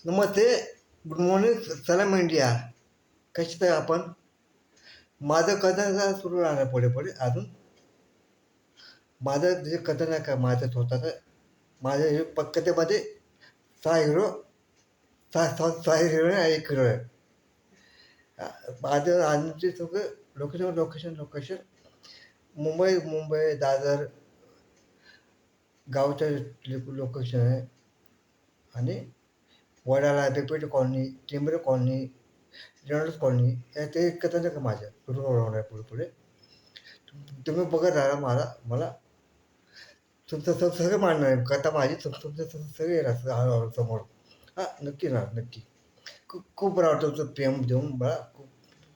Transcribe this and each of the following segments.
नमस्ते, good morning, सलाम India. कशी आहे आपण? माझं कथन सुरू राहणार पुढे पुढे अजून. माझं जे कथन आहे का माझं स्वतःचं, माझ्या हे कथेमध्ये 6 हिरो, 6 हिरो आहे, 1 हिरो आहे. माझं आजचे सगळं लोकेशन मुंबई दादर गावचं लोकेशन आहे. आणि वडाळा, बेपेटी कॉलनी, टेंबरे कॉलनी, रेनॉल्ड्स कॉलनी, या ते कथन आहे का माझ्या सुरू होणार पुढे पुढे. तुम्ही बघत राहा मला तुमचं सगळं मांडणार आहे कथा माझी. तुमचं सगळे येणार हळूहळू समोर. हां, नक्की ना, नक्की. खूप बरं वाटतं तुमचं प्रेम देऊन मला.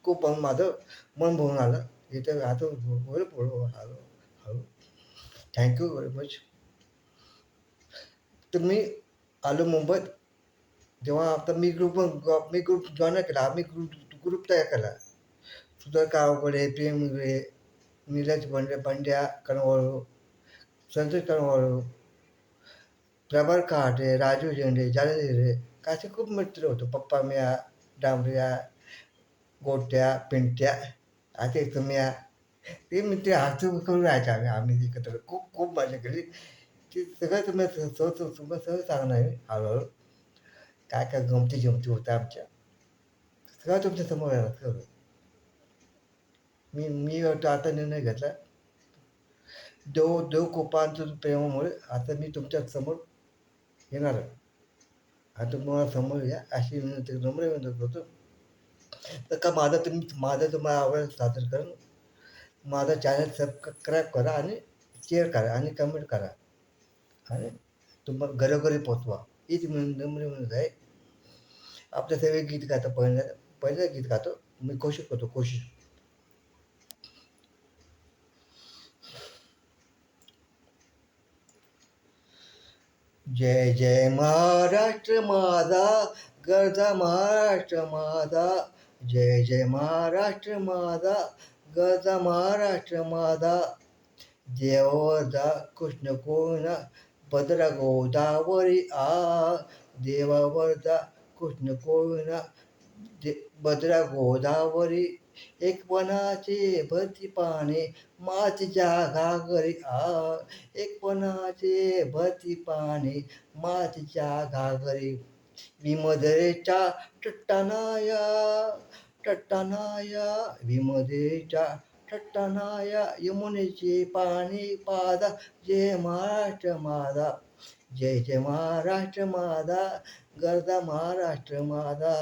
खूप माझं मन भरून आलं इथे. आता होईल पुढं हळू हळू. Thank you very much. तर मी आलो मुंबईत जेव्हा. आता मी ग्रुप जॉईन केला. आम्ही ग्रुप तयार केला. सुधार कावकडे, प्रेम इंगळे, नीरज पंड्या कणवाळू, संतोष कणवाळू, प्रभार कहाटे, राजू झेंडे, जाले असे खूप मित्र होतो. पप्पा मिया, डांबऱ्या, गोट्या, पिंट्या, असे तुम्ही ते मित्र हसू करून राहायचे. आम्ही एकत्र खूप खूप मजा केली. ते सगळं तुम्ही सगळं सांगणार आहे हळूहळू. काय काय गमती होत्या आमच्या, सगळं तुमच्या समोर येणार सगळं. मी आता निर्णय घेतला. देव प्रेमामुळे आता मी तुमच्या समोर येणार आहे. आता तुम्हाला समोर या अशी विनंती, नम्र विनंती करतो. तर का माझं तुम्हाला आवड सादर करून माझा चॅनल सबस्क्राईब करा आणि शेअर करा आणि कमेंट करा आणि तुम्हाला घरोघरी पोचवा. हीच नम्र विनंती आहे. आपल्या सगळे गीत गातो. पहिलं गीत गातो मी, कोशिश करतो. जय जय महाराष्ट्र माझा, गरजा महाराष्ट्र माझा. जय जय महाराष्ट्र माझा, गरजा महाराष्ट्र माझा. देवावरचा कृष्ण कोयना, भद्रा गोदावरी देवावरचा कृष्ण कोयना, भद्रा गोदावरी. एक वनाचे भरती पाने, मातीच्या घागरी एक वनाचे भरती पाने, मातीच्या घागरी. विमधरेच्या टट्टानाया विमधेच्या टट्टानाया, यमुनेचे पाणी पादा. जय महाराष्ट्र माझा, जय जय महाराष्ट्र माझा, गरजा महाराष्ट्र माझा.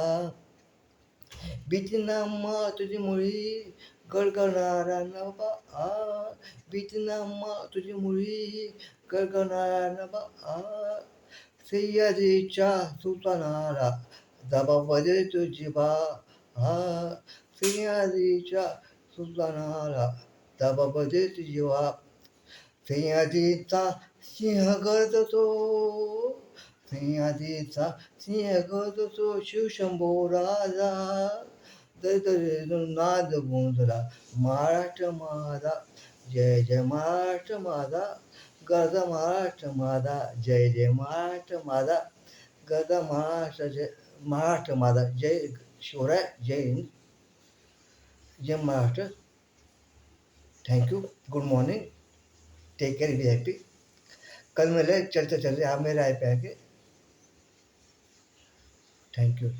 भीतीनाम्मा तुझी मुळी गळगणारा नभा भीतीनाम्मा तुझी मुळी गळगणारा नभा सह्याद्रीच्या सुलतानाला दबामध्ये तुझी बा सह्याद्रीच्या सुलतानाला दबामध्ये तुझी बा. सह्याद्रीचा सिंह गरजतो, सह्याद्रीचा सिंह गरजतो, शिवशंभो राजा. नाद गुंजला महाराष्ट्र माझा, जय जय महाराष्ट्र माझा, गरजा महाराष्ट्र माझा. जय जय महाराष्ट्र माझा, गरजा महाराष्ट्र माझा. जय शिवराय, जय हिंद, जय Maharashtra. Thank you. Good morning. Take care, be happy. कल मिले, चलते चलते आप मेरे आए पे आके. Thank you.